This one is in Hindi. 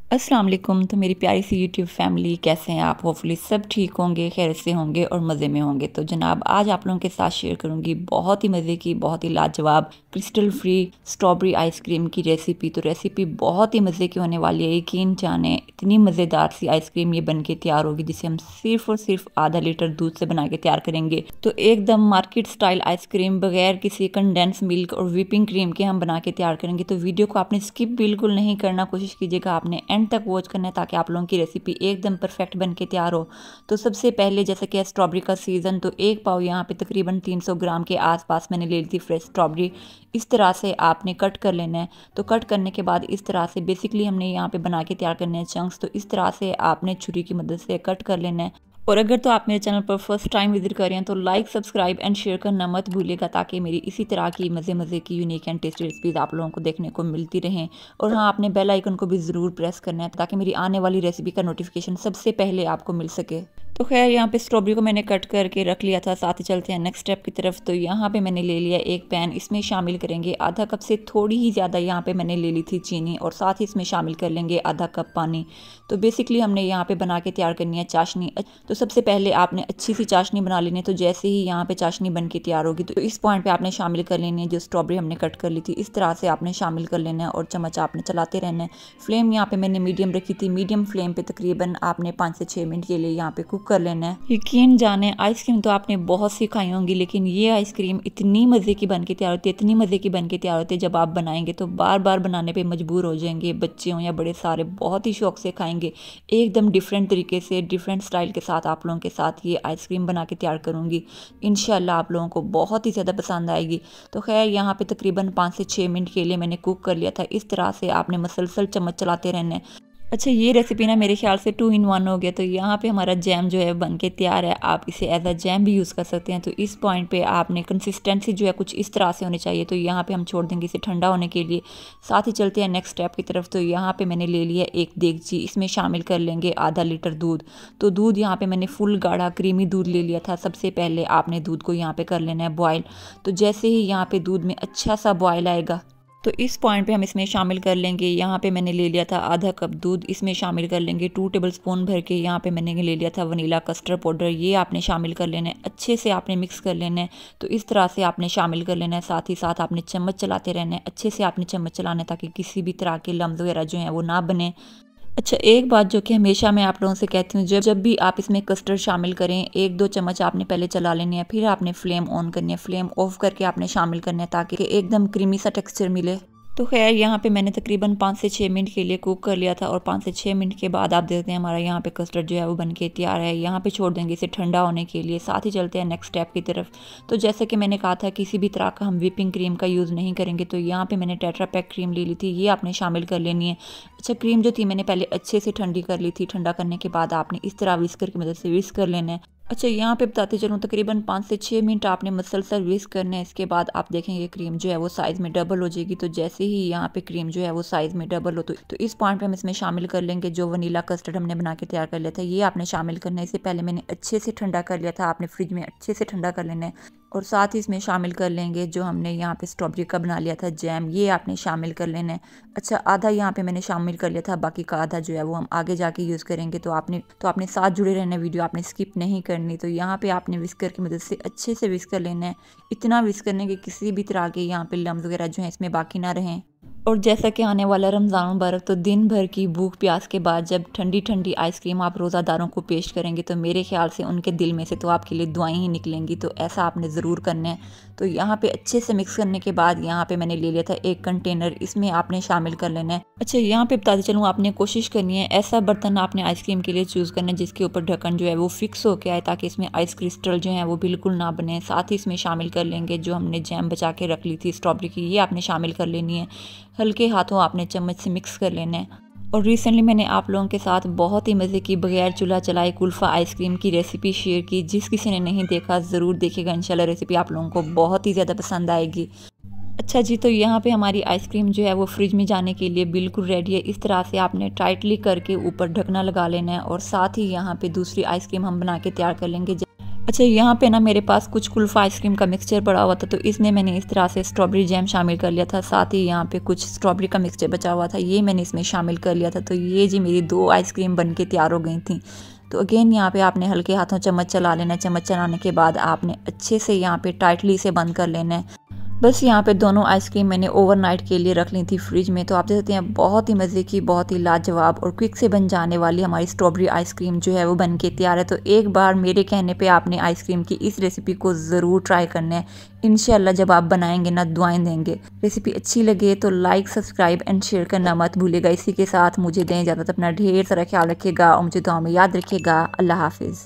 अस्सलाम वालेकुम। तो मेरी प्यारी सी यूट्यूब फैमिली, कैसे हैं आप? होपफुली सब ठीक होंगे, खैर से होंगे और मज़े में होंगे। तो जनाब, आज आप लोगों के साथ शेयर करूंगी बहुत ही मज़े की, बहुत ही लाजवाब क्रिस्टल फ्री स्ट्रॉबेरी आइसक्रीम की रेसिपी। तो रेसिपी बहुत ही मज़े की होने वाली है, यकीन जाने इतनी मज़ेदार सी आइसक्रीम ये बन के तैयार होगी, जिसे हम सिर्फ और सिर्फ आधा लीटर दूध से बना के तैयार करेंगे। तो एकदम मार्केट स्टाइल आइसक्रीम बगैर किसी कंडेंस मिल्क और व्हिपिंग क्रीम के हम बना के तैयार करेंगे। तो वीडियो को आपने स्किप बिल्कुल नहीं करना, कोशिश कीजिएगा आपने एंड तक वॉच करना है ताकि आप लोगों की रेसिपी एकदम परफेक्ट बन के तैयार हो। तो सबसे पहले, जैसे कि स्ट्रॉबेरी का सीज़न, तो एक पाव यहाँ पे तकरीबन 300 ग्राम के आसपास मैंने ले ली थी फ्रेश स्ट्रॉबेरी। इस तरह से आपने कट कर लेना है। तो कट करने के बाद इस तरह से बेसिकली हमने यहाँ पे बना के तैयार करने हैं चंक्स। तो इस तरह से आपने छुरी की मदद से कट कर लेना है। और अगर तो आप मेरे चैनल पर फर्स्ट टाइम विजिट कर रहे हैं तो लाइक, सब्सक्राइब एंड शेयर करना मत भूलिएगा, ताकि मेरी इसी तरह की मज़े मज़े की यूनिक एंड टेस्टी रेसिपीज़ आप लोगों को देखने को मिलती रहें। और हाँ, आपने बेल आइकन को भी ज़रूर प्रेस करना है ताकि मेरी आने वाली रेसिपी का नोटिफिकेशन सबसे पहले आपको मिल सके। तो खैर, यहाँ पे स्ट्रॉबेरी को मैंने कट करके रख लिया था। साथ ही चलते हैं नेक्स्ट स्टेप की तरफ। तो यहाँ पे मैंने ले लिया एक पैन, इसमें शामिल करेंगे आधा कप से थोड़ी ही ज़्यादा यहाँ पे मैंने ले ली थी चीनी, और साथ ही इसमें शामिल कर लेंगे आधा कप पानी। तो बेसिकली हमने यहाँ पे बना के तैयार करनी है चाशनी। तो सबसे पहले आपने अच्छी सी चाशनी बना लेनी है। तो जैसे ही यहाँ पे चाशनी बन के तैयार होगी तो इस पॉइंट पे आपने शामिल कर लेनी है जो स्ट्रॉबेरी हमने कट कर ली थी। इस तरह से आपने शामिल कर लेना है और चम्मच आपने चलाते रहना है। फ्लेम यहाँ पे मैंने मीडियम रखी थी। मीडियम फ्लेम पे तकरीबन आपने 5 से 6 मिनट के लिए यहाँ पे कुक कर लेना है। यकीन जाने, आइसक्रीम तो आपने बहुत सी खाई होंगी, लेकिन ये आइसक्रीम इतनी मज़े की बन के तैयार होती है, इतनी मज़े की बन के तैयार होती है, जब आप बनाएंगे तो बार बार बनाने पे मजबूर हो जाएंगे। बच्चे हों या बड़े, सारे बहुत ही शौक से खाएंगे। एकदम डिफरेंट तरीके से, डिफरेंट स्टाइल के साथ आप लोगों के साथ ये आइसक्रीम बना के तैयार करूँगी। इंशाल्लाह आप लोगों को बहुत ही ज़्यादा पसंद आएगी। तो खैर, यहाँ पे तकरीबन 5 से 6 मिनट के लिए मैंने कुक कर लिया था। इस तरह से आपने मसलसल चम्मच चलाते रहना है। अच्छा, ये रेसिपी ना मेरे ख्याल से 2 in 1 हो गया। तो यहाँ पे हमारा जैम जो है बन के तैयार है। आप इसे एज अ जैम भी यूज़ कर सकते हैं। तो इस पॉइंट पे आपने कंसिस्टेंसी जो है कुछ इस तरह से होनी चाहिए। तो यहाँ पे हम छोड़ देंगे इसे ठंडा होने के लिए। साथ ही चलते हैं नेक्स्ट स्टेप की तरफ। तो यहाँ पे मैंने ले लिया एक देगची, इसमें शामिल कर लेंगे आधा लीटर दूध। तो दूध यहाँ पे मैंने फुल गाढ़ा क्रीमी दूध ले लिया था। सबसे पहले आपने दूध को यहाँ पे कर लेना है बॉयल। तो जैसे ही यहाँ पे दूध में अच्छा सा बॉयल आएगा तो इस पॉइंट पे हम इसमें शामिल कर लेंगे, यहाँ पे मैंने ले लिया था आधा कप दूध। इसमें शामिल कर लेंगे 2 टेबलस्पून भर के यहाँ पे मैंने ले लिया था वनीला कस्टर्ड पाउडर। ये आपने शामिल कर लेना है, अच्छे से आपने मिक्स कर लेना है। तो इस तरह से आपने शामिल कर लेना है। साथ ही साथ आपने चम्मच चलाते रहना है, अच्छे से आपने चम्मच चलाना है ताकि किसी भी तरह के लम्ब वगैरह जो हैं वो ना बने। अच्छा, एक बात जो कि हमेशा मैं आप लोगों से कहती हूँ, जब जब भी आप इसमें कस्टर्ड शामिल करें, 1-2 चम्मच आपने पहले चला लेनी है, फिर आपने फ्लेम ऑन करनी है। फ्लेम ऑफ करके आपने शामिल करना है ताकि एकदम क्रीमी सा टेक्सचर मिले। तो खैर, यहाँ पे मैंने तकरीबन 5 से 6 मिनट के लिए कुक कर लिया था, और 5 से 6 मिनट के बाद आप देखते हैं हमारा यहाँ पे कस्टर्ड जो है वो बन के तैयार है। यहाँ पे छोड़ देंगे इसे ठंडा होने के लिए। साथ ही चलते हैं नेक्स्ट स्टेप की तरफ। तो जैसे कि मैंने कहा था, किसी भी तरह का हम व्हिपिंग क्रीम का यूज़ नहीं करेंगे। तो यहाँ पे मैंने टेट्रा पैक क्रीम ले ली थी, ये आपने शामिल कर लेनी है। अच्छा, क्रीम जो थी मैंने पहले अच्छे से ठंडी कर ली थी। ठंडा करने के बाद आपने इस तरह विस्कर की मदद से विस्क कर लेना है। अच्छा, यहाँ पे बताते चलूँ, तकरीबन 5 से 6 मिनट आपने मसलसल विस्क करना है। इसके बाद आप देखेंगे क्रीम जो है वो साइज़ में डबल हो जाएगी। तो जैसे ही यहाँ पे क्रीम जो है वो साइज़ में डबल हो तो इस पॉइंट पे हम इसमें शामिल कर लेंगे जो वनीला कस्टर्ड हमने बना के तैयार कर लिया था। ये आपने शामिल करना है। इससे पहले मैंने अच्छे से ठंडा कर लिया था, आपने फ्रिज में अच्छे से ठंडा कर लेना है। और साथ ही इसमें शामिल कर लेंगे जो हमने यहाँ पे स्ट्रॉबेरी का बना लिया था जैम, ये आपने शामिल कर लेना है। अच्छा, आधा यहाँ पे मैंने शामिल कर लिया था, बाकी का आधा जो है वो हम आगे जाके यूज़ करेंगे। तो आपने साथ जुड़े रहना, वीडियो आपने स्किप नहीं करनी। तो यहाँ पे आपने विस्कर की मदद से अच्छे से विस्क कर लेना है। इतना विस्क करने कि किसी भी तरह के यहाँ पे लम्ब वगैरह जो है इसमें बाकी ना रहें। और जैसा कि आने वाला रमज़ान मुबारक, तो दिन भर की भूख प्यास के बाद जब ठंडी ठंडी आइसक्रीम आप रोज़ादारों को पेश करेंगे तो मेरे ख्याल से उनके दिल में से तो आपके लिए दुआएं ही निकलेंगी। तो ऐसा आपने ज़रूर करना है। तो यहाँ पे अच्छे से मिक्स करने के बाद यहाँ पे मैंने ले लिया था एक कंटेनर, इसमें आपने शामिल कर लेना है। अच्छा, यहाँ पे बताते चलूँ, आपने कोशिश करनी है ऐसा बर्तन आपने आइसक्रीम के लिए चूज़ करना है जिसके ऊपर ढक्कन जो है वो फिक्स होके आए, ताकि इसमें आइस क्रिस्टल जो है वो बिल्कुल ना बने। साथ ही इसमें शामिल कर लेंगे जो हमने जैम बचा के रख ली थी स्ट्रॉबेरी की, ये आपने शामिल कर लेनी है। हल्के हाथों आपने चम्मच से मिक्स कर लेना है। और रिसेंटली मैंने आप लोगों के साथ बहुत ही मज़े की बगैर चूल्हा चलाए कुल्फ़ा आइसक्रीम की रेसिपी शेयर की। जिस किसी ने नहीं देखा ज़रूर देखिएगा, इंशाल्लाह रेसिपी आप लोगों को बहुत ही ज़्यादा पसंद आएगी। अच्छा जी, तो यहाँ पे हमारी आइसक्रीम जो है वो फ्रिज में जाने के लिए बिल्कुल रेडी है। इस तरह से आपने टाइटली करके ऊपर ढकना लगा लेना है, और साथ ही यहाँ पे दूसरी आइसक्रीम हम बना के तैयार कर लेंगे। अच्छा, यहाँ पे ना मेरे पास कुछ कुल्फ़ आइसक्रीम का मिक्सचर पड़ा हुआ था, तो इसमें मैंने इस तरह से स्ट्रॉबेरी जैम शामिल कर लिया था। साथ ही यहाँ पे कुछ स्ट्रॉबेरी का मिक्सचर बचा हुआ था, ये मैंने इसमें शामिल कर लिया था। तो ये जी मेरी 2 आइसक्रीम बन के तैयार हो गई थी। तो अगेन यहाँ पे आपने हल्के हाथों चम्मच चला लेना है। चम्मच चलाने के बाद आपने अच्छे से यहाँ पे टाइटली से बंद कर लेना है। बस यहाँ पे दोनों आइसक्रीम मैंने ओवरनाइट के लिए रख ली थी फ्रिज में। तो आप देख सकते हैं बहुत ही मज़े की, बहुत ही लाजवाब और क्विक से बन जाने वाली हमारी स्ट्रॉबेरी आइसक्रीम जो है वो बन के तैयार है। तो एक बार मेरे कहने पे आपने आइसक्रीम की इस रेसिपी को ज़रूर ट्राई करना है। इंशाल्लाह जब आप बनाएंगे ना दुआएं देंगे। रेसिपी अच्छी लगे तो लाइक, सब्सक्राइब एंड शेयर करना मत भूलिएगा। इसी के साथ मुझे दें इजाज़त। अपना ढेर सारा ख्याल रखिएगा और मुझे दुआ में याद रखिएगा। अल्लाह हाफिज़।